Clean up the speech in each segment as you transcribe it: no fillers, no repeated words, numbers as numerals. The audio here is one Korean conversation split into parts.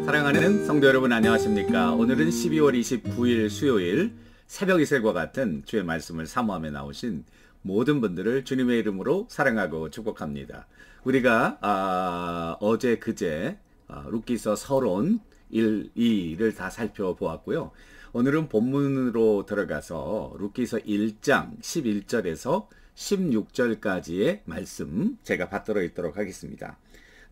사랑하는 성도 여러분 안녕하십니까? 오늘은 12월 29일 수요일 새벽 이슬과 같은 주의 말씀을 사모하며 나오신 모든 분들을 주님의 이름으로 사랑하고 축복합니다. 우리가 어제 그제 룻기서 서론 1, 2를 다 살펴보았고요. 오늘은 본문으로 들어가서 룻기서 1장 11절에서 16절까지의 말씀 제가 받들어 있도록 하겠습니다.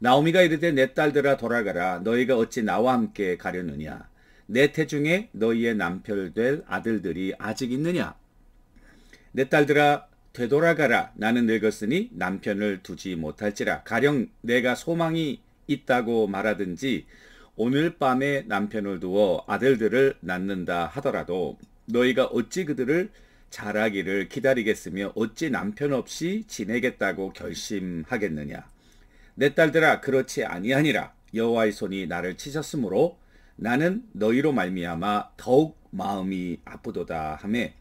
나오미가 이르되 내 딸들아 돌아가라. 너희가 어찌 나와 함께 가려느냐. 내 태중에 너희의 남편 될 아들들이 아직 있느냐. 내 딸들아 되돌아가라. 나는 늙었으니 남편을 두지 못할지라. 가령 내가 소망이 있다고 말하든지 오늘 밤에 남편을 두어 아들들을 낳는다 하더라도 너희가 어찌 그들을 자라기를 기다리겠으며 어찌 남편 없이 지내겠다고 결심하겠느냐. 내 딸들아 그렇지 아니하니라. 여호와의 손이 나를 치셨으므로 나는 너희로 말미암아 더욱 마음이 아프도다 하매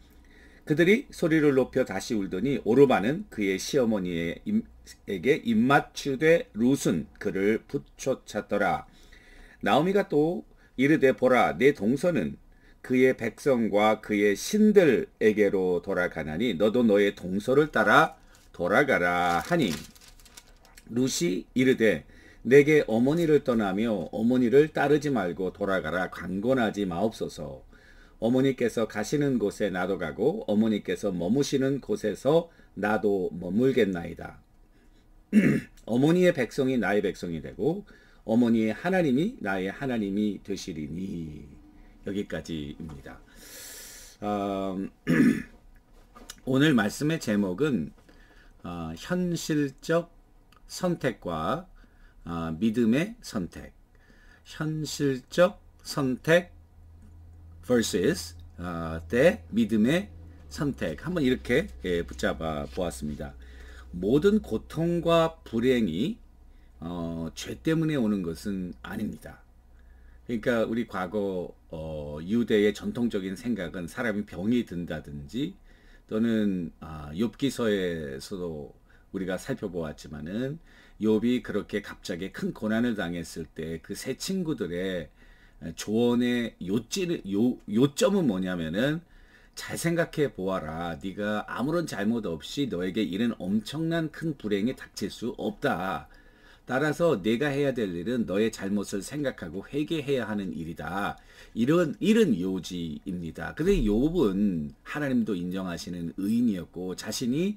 그들이 소리를 높여 다시 울더니 오르바는 그의 시어머니에게 입맞추되 룻은 그를 붙여찾더라. 나오미가 또 이르되 보라 내 동서는 그의 백성과 그의 신들에게로 돌아가나니 너도 너의 동서를 따라 돌아가라 하니 룻이 이르되 내게 어머니를 떠나며 어머니를 따르지 말고 돌아가라. 강권하지 마옵소서. 어머니께서 가시는 곳에 나도 가고 어머니께서 머무시는 곳에서 나도 머물겠나이다. 어머니의 백성이 나의 백성이 되고 어머니의 하나님이 나의 하나님이 되시리니. 여기까지입니다. 오늘 말씀의 제목은 현실적 선택과 믿음의 선택, 현실적 선택 vs 대 믿음의 선택, 한번 이렇게 붙잡아 보았습니다. 모든 고통과 불행이 죄 때문에 오는 것은 아닙니다. 그러니까 우리 과거 유대의 전통적인 생각은 사람이 병이 든다든지 또는 욥기서에서도 우리가 살펴보았지만은 욥이 그렇게 갑자기 큰 고난을 당했을 때 그 세 친구들의 조언의 요점은 뭐냐면은 잘 생각해 보아라. 네가 아무런 잘못 없이 너에게 이런 엄청난 큰 불행이 닥칠 수 없다. 따라서 내가 해야 될 일은 너의 잘못을 생각하고 회개해야 하는 일이다. 이런 요지입니다. 그런데 욥은 하나님도 인정하시는 의인이었고 자신이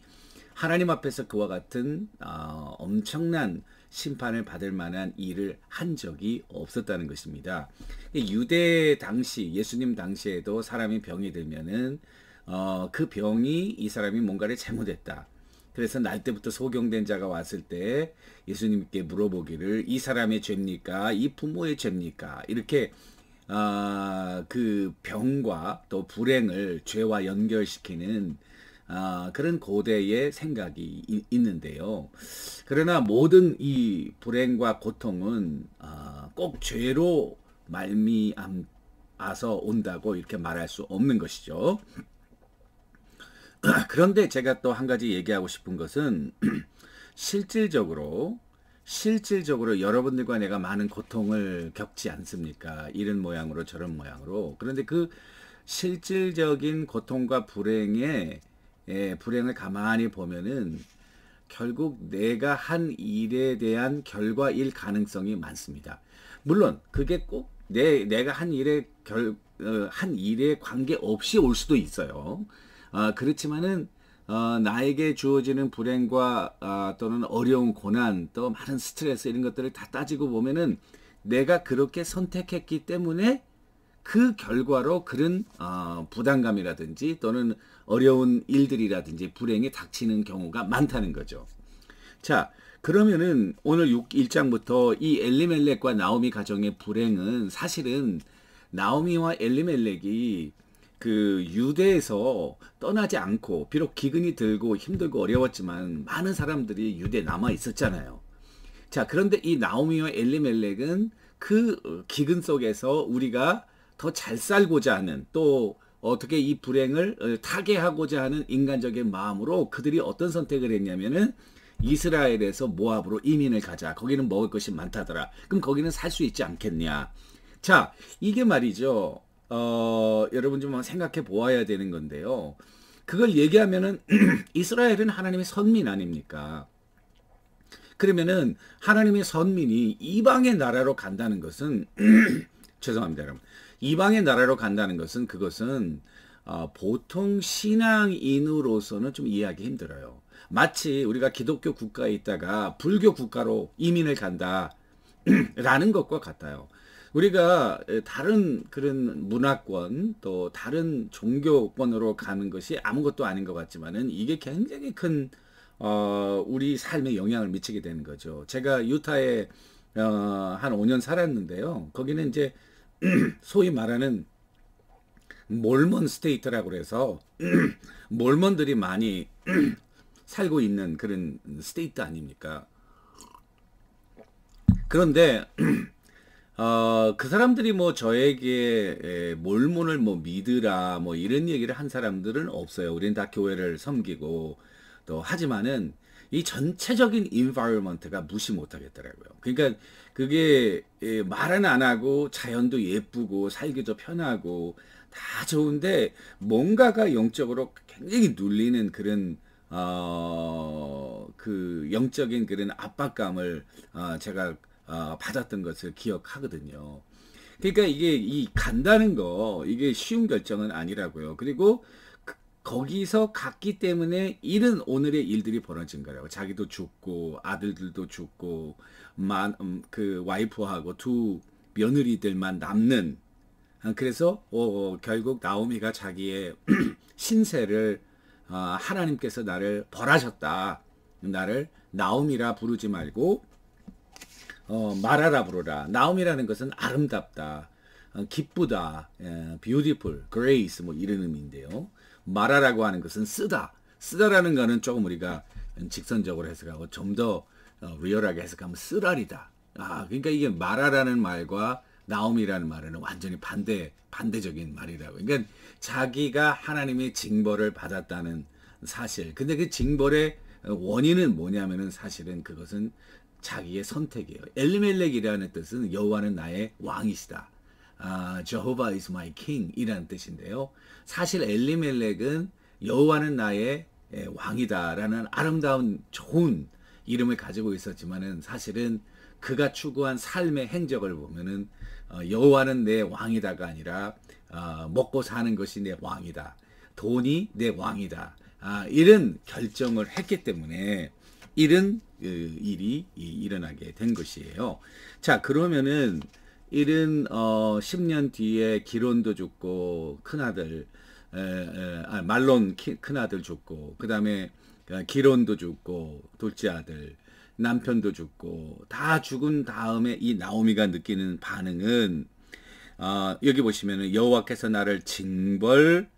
하나님 앞에서 그와 같은 엄청난 심판을 받을 만한 일을 한 적이 없었다는 것입니다. 유대 당시 예수님 당시에도 사람이 병이 들면은 그 병이 이 사람이 뭔가를 잘못했다. 그래서 날 때부터 소경된 자가 왔을 때 예수님께 물어보기를 이 사람의 죄입니까? 이 부모의 죄입니까? 이렇게 그 병과 또 불행을 죄와 연결시키는 그런 고대의 생각이 있는데요. 그러나 모든 이 불행과 고통은 꼭 죄로 말미암아서 온다고 이렇게 말할 수 없는 것이죠. 그런데 제가 또 한 가지 얘기하고 싶은 것은 실질적으로 여러분들과 내가 많은 고통을 겪지 않습니까? 이런 모양으로 저런 모양으로. 그런데 그 실질적인 고통과 불행을 가만히 보면은 결국 내가 한 일에 대한 결과일 가능성이 많습니다. 물론 그게 꼭 내가 한 일에 관계없이 올 수도 있어요. 그렇지만은 나에게 주어지는 불행과 또는 어려운 고난 또 많은 스트레스 이런 것들을 다 따지고 보면은 내가 그렇게 선택했기 때문에 그 결과로 그런 부담감이라든지 또는 어려운 일들이라든지 불행이 닥치는 경우가 많다는 거죠. 자, 그러면은 오늘 1장부터 이 엘리멜렉과 나오미 가정의 불행은 사실은 나오미와 엘리멜렉이 그 유대에서 떠나지 않고 비록 기근이 들고 힘들고 어려웠지만 많은 사람들이 유대에 남아 있었잖아요. 자, 그런데 이 나오미와 엘리멜렉은 그 기근 속에서 우리가 더 잘 살고자 하는 또 어떻게 이 불행을 타개하고자 하는 인간적인 마음으로 그들이 어떤 선택을 했냐면은 이스라엘에서 모압으로 이민을 가자. 거기는 먹을 것이 많다더라. 그럼 거기는 살 수 있지 않겠냐. 자, 이게 말이죠. 여러분 좀 생각해 보아야 되는 건데요. 그걸 얘기하면은 이스라엘은 하나님의 선민 아닙니까? 그러면은 하나님의 선민이 이방의 나라로 간다는 것은 죄송합니다, 여러분. 이방의 나라로 간다는 것은 그것은 보통 신앙인으로서는 좀 이해하기 힘들어요. 마치 우리가 기독교 국가에 있다가 불교 국가로 이민을 간다 라는 것과 같아요. 우리가 다른 그런 문화권 또 다른 종교권으로 가는 것이 아무것도 아닌 것 같지만은 이게 굉장히 큰 우리 삶에 영향을 미치게 되는 거죠. 제가 유타에 한 5년 살았는데요. 거기는 이제 소위 말하는 몰몬 스테이트라고 그래서 몰몬들이 많이 살고 있는 그런 스테이트 아닙니까? 그런데 그 사람들이 뭐 저에게 몰몬을 뭐 믿으라 뭐 이런 얘기를 한 사람들은 없어요. 우리는 다 교회를 섬기고 또 하지만은 이 전체적인 environment가 무시 못하겠더라고요. 그러니까 그게 말은 안 하고 자연도 예쁘고 살기도 편하고 다 좋은데 뭔가가 영적으로 굉장히 눌리는 그런 그 영적인 그런 압박감을 제가 받았던 것을 기억하거든요. 그러니까 이게 이 간다는 거 이게 쉬운 결정은 아니라고요. 그리고 거기서 갔기 때문에 이런 오늘의 일들이 벌어진 거라고. 자기도 죽고 아들들도 죽고 그 와이프하고 두 며느리들만 남는. 그래서 결국 나오미가 자기의 신세를 하나님께서 나를 벌하셨다. 나를 나오미라 부르지 말고 마라라 부르라. 나오미라는 것은 아름답다, 기쁘다, beautiful, grace 뭐 이런 의미인데요. 마라라고 하는 것은 쓰다라는 거는 조금 우리가 직선적으로 해석하고 좀 더 리얼하게 해석하면 쓰라리다. 그러니까 이게 마라라는 말과 나오미라는 말은 완전히 반대적인 말이라고. 그러니까 자기가 하나님의 징벌을 받았다는 사실. 근데 그 징벌의 원인은 뭐냐면은 사실은 그것은 자기의 선택이에요. 엘리멜렉이라는 뜻은 여호와는 나의 왕이시다. Jehovah is my king 이라는 뜻인데요. 사실 엘리멜렉은 여호와는 나의 왕이다라는 아름다운 좋은 이름을 가지고 있었지만은 사실은 그가 추구한 삶의 행적을 보면은 여호와는 내 왕이다가 아니라 먹고 사는 것이 내 왕이다. 돈이 내 왕이다. 이런 결정을 했기 때문에 이런 일이 일어나게 된 것이에요. 자, 그러면은 이런 10년 뒤에 기론도 죽고 큰아들 말론 큰아들 죽고 그 다음에 기론도 죽고 둘째 아들 남편도 죽고 다 죽은 다음에 이 나오미가 느끼는 반응은 여기 보시면은 여호와께서 나를 징벌하셨다.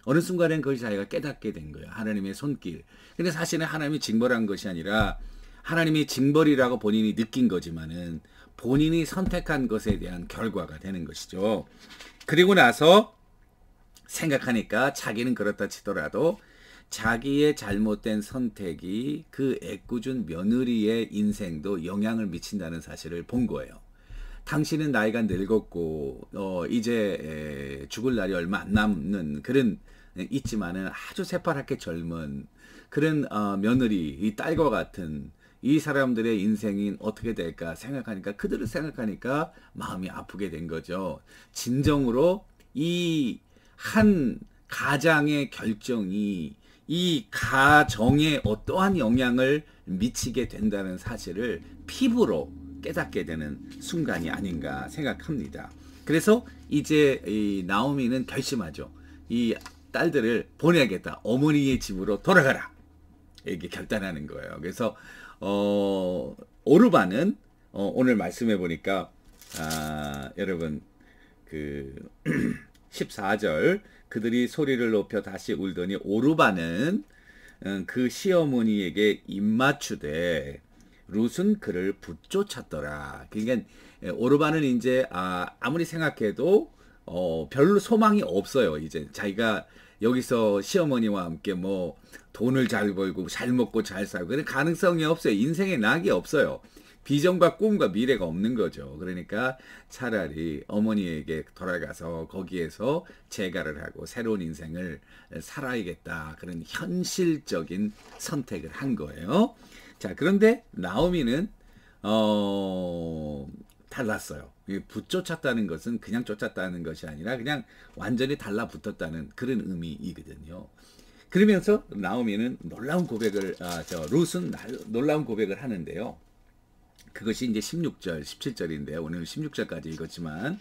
어느 순간엔 그것이 자기가 깨닫게 된 거예요. 하나님의 손길. 근데 사실은 하나님이 징벌한 것이 아니라 하나님이 징벌이라고 본인이 느낀 거지만은 본인이 선택한 것에 대한 결과가 되는 것이죠. 그리고 나서 생각하니까 자기는 그렇다 치더라도 자기의 잘못된 선택이 그 애꿎은 며느리의 인생도 영향을 미친다는 사실을 본 거예요. 당신은 나이가 늙었고 이제 죽을 날이 얼마 안 남는 그런 있지만은 아주 새파랗게 젊은 그런 며느리, 이 딸과 같은 이 사람들의 인생이 어떻게 될까 생각하니까 그들을 생각하니까 마음이 아프게 된 거죠. 진정으로 이 한 가장의 결정이 이 가정에 어떠한 영향을 미치게 된다는 사실을 피부로 깨닫게 되는 순간이 아닌가 생각합니다. 그래서 이제 이 나오미는 결심하죠. 이 딸들을 보내야겠다. 어머니의 집으로 돌아가라. 이렇게 결단하는 거예요. 그래서 오르반은 오늘 말씀해 보니까 여러분 그 14절 그들이 소리를 높여 다시 울더니 오르반은 그 시어머니에게 입맞추되 룻은 그를 붙쫓았더라. 그러니까 오르반은 이제 아무리 생각해도 별로 소망이 없어요. 이제 자기가 여기서 시어머니와 함께 뭐 돈을 잘 벌고 잘 먹고 잘 살고 그런 가능성이 없어요. 인생에 낙이 없어요. 비전과 꿈과 미래가 없는 거죠. 그러니까 차라리 어머니에게 돌아가서 거기에서 재가를 하고 새로운 인생을 살아야겠다. 그런 현실적인 선택을 한 거예요. 자, 그런데 나오미는 달랐어요. 붙쫓았다는 것은 그냥 쫓았다는 것이 아니라 그냥 완전히 달라붙었다는 그런 의미이거든요. 그러면서 나오미는 놀라운 고백을, 룻은 놀라운 고백을 하는데요. 그것이 이제 16절, 17절인데요. 오늘 16절까지 읽었지만,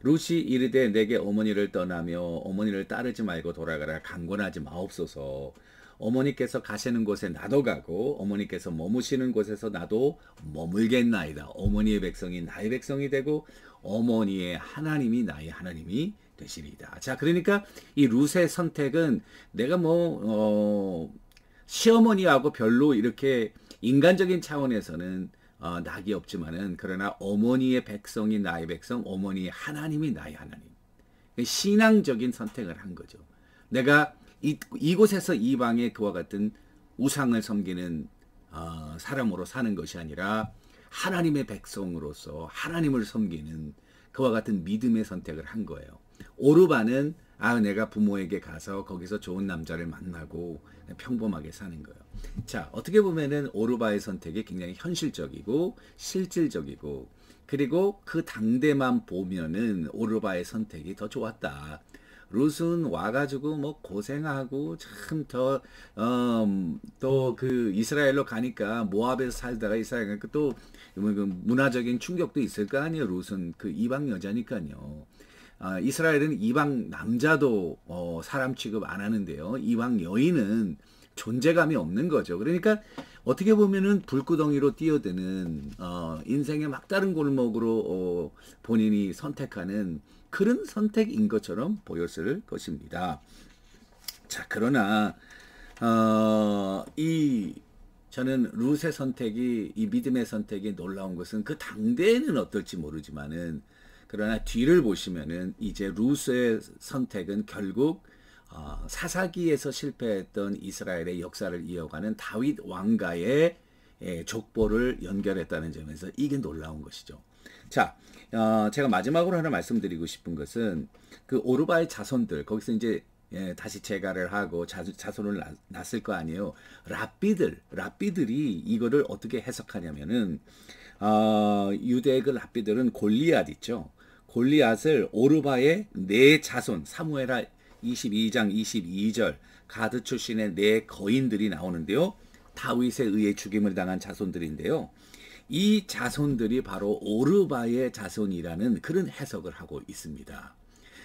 룻이 이르되 내게 어머니를 떠나며 어머니를 따르지 말고 돌아가라. 강권하지 마옵소서. 어머니께서 가시는 곳에 나도 가고 어머니께서 머무시는 곳에서 나도 머물겠나이다. 어머니의 백성이 나의 백성이 되고 어머니의 하나님이 나의 하나님이 되시리이다. 자, 그러니까 이 룻의 선택은 내가 시어머니하고 별로 이렇게 인간적인 차원에서는 낙이 없지만은 그러나 어머니의 백성이 나의 백성, 어머니의 하나님이 나의 하나님. 신앙적인 선택을 한 거죠. 내가 이곳에서 이방의 그와 같은 우상을 섬기는 사람으로 사는 것이 아니라 하나님의 백성으로서 하나님을 섬기는 그와 같은 믿음의 선택을 한 거예요. 오르바는 내가 부모에게 가서 거기서 좋은 남자를 만나고 평범하게 사는 거예요. 자, 어떻게 보면은 오르바의 선택이 굉장히 현실적이고 실질적이고 그리고 그 당대만 보면은 오르바의 선택이 더 좋았다. 룻은 와가지고 뭐 고생하고 참 또 그 이스라엘로 가니까 모압에서 살다가 이스라엘 가니까 또 문화적인 충격도 있을 거 아니에요. 룻은 그 이방 여자니까요. 이스라엘은 이방 남자도 사람 취급 안 하는데요. 이방 여인은 존재감이 없는 거죠. 그러니까 어떻게 보면은 불구덩이로 뛰어드는 인생의 막다른 골목으로 본인이 선택하는 그런 선택인 것처럼 보였을 것입니다. 자, 그러나 저는 룻의 선택이 이 믿음의 선택이 놀라운 것은 그 당대에는 어떨지 모르지만은 그러나 뒤를 보시면은 이제 룻의 선택은 결국 사사기에서 실패했던 이스라엘의 역사를 이어가는 다윗 왕가의 족보를 연결했다는 점에서 이게 놀라운 것이죠. 자, 제가 마지막으로 하나 말씀드리고 싶은 것은 그 오르바의 자손들 거기서 이제 다시 재가를 하고 자손을 낳았을 거 아니에요. 랍비들이 이거를 어떻게 해석하냐면은 유대의 그 랍비들은 골리앗 있죠. 골리앗을 오르바의 네 자손 사무엘하 22장 22절 가드 출신의 네 거인들이 나오는데요. 다윗에 의해 죽임을 당한 자손들인데요. 이 자손들이 바로 오르바의 자손이라는 그런 해석을 하고 있습니다.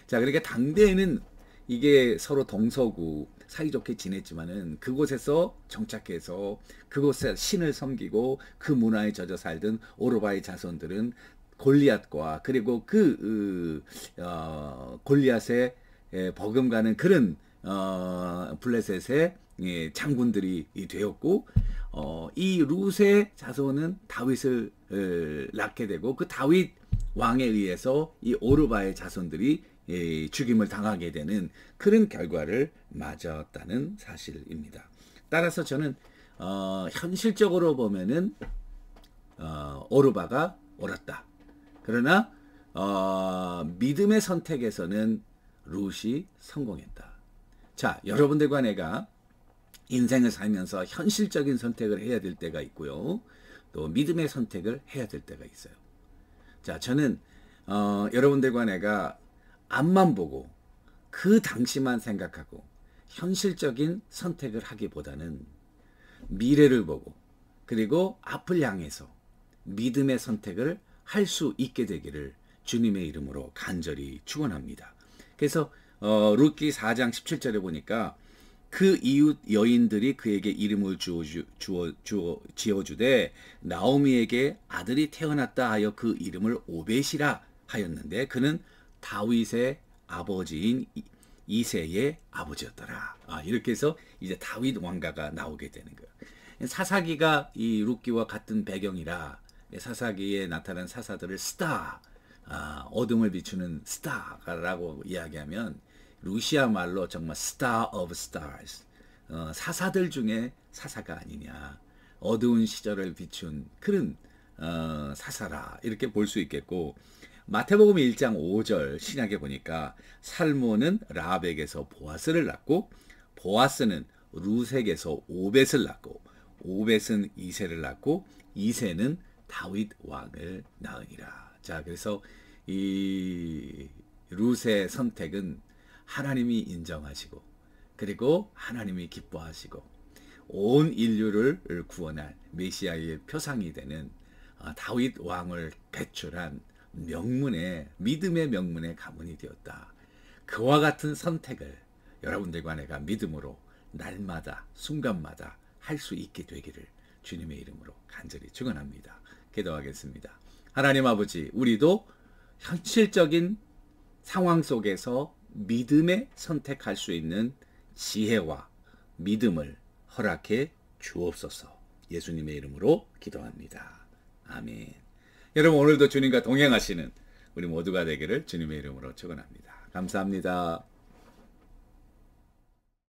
자, 그러니까 당대에는 이게 서로 동서고 사이좋게 지냈지만은 그곳에서 정착해서 그곳에 신을 섬기고 그 문화에 젖어 살던 오르바의 자손들은 골리앗과 그리고 골리앗의 버금가는 그런 블레셋의 장군들이 되었고 이 룻의 자손은 다윗을 낳게 되고 그 다윗 왕에 의해서 이 오르바의 자손들이 죽임을 당하게 되는 그런 결과를 맞았다는 사실입니다. 따라서 저는 현실적으로 보면은 오르바가 옳았다. 그러나 믿음의 선택에서는 룻이 성공했다. 자, 여러분들과 내가 인생을 살면서 현실적인 선택을 해야 될 때가 있고요. 또 믿음의 선택을 해야 될 때가 있어요. 자, 저는 여러분들과 내가 앞만 보고 그 당시만 생각하고 현실적인 선택을 하기보다는 미래를 보고 그리고 앞을 향해서 믿음의 선택을 할 수 있게 되기를 주님의 이름으로 간절히 축원합니다. 그래서 룻기 4장 17절에 보니까 그 이웃 여인들이 그에게 이름을 지어주되 나오미에게 아들이 태어났다 하여 그 이름을 오벳이라 하였는데 그는 다윗의 아버지인 이새의 아버지였더라. 이렇게 해서 이제 다윗 왕가가 나오게 되는 거예요. 사사기가 이 룻기와 같은 배경이라 사사기에 나타난 사사들을 스타, 어둠을 비추는 스타라고 이야기하면 루시아 말로 정말 star of stars, 사사들 중에 사사가 아니냐. 어두운 시절을 비춘 그런 사사라 이렇게 볼 수 있겠고, 마태복음 1장 5절 신약에 보니까 살모는 라합에게서 보아스를 낳고, 보아스는 루색에서 오벳을 낳고, 오벳은 이새를 낳고, 이새는 다윗 왕을 낳으니라. 자, 그래서 이 룻의 선택은 하나님이 인정하시고, 그리고 하나님이 기뻐하시고, 온 인류를 구원할 메시아의 표상이 되는 다윗 왕을 배출한 명문의, 믿음의 명문의 가문이 되었다. 그와 같은 선택을 여러분들과 내가 믿음으로 날마다 순간마다 할 수 있게 되기를 주님의 이름으로 간절히 축원합니다. 기도하겠습니다. 하나님 아버지, 우리도 현실적인 상황 속에서 믿음에 선택할 수 있는 지혜와 믿음을 허락해 주옵소서. 예수님의 이름으로 기도합니다. 아멘. 여러분, 오늘도 주님과 동행하시는 우리 모두가 되기를 주님의 이름으로 축원합니다. 감사합니다.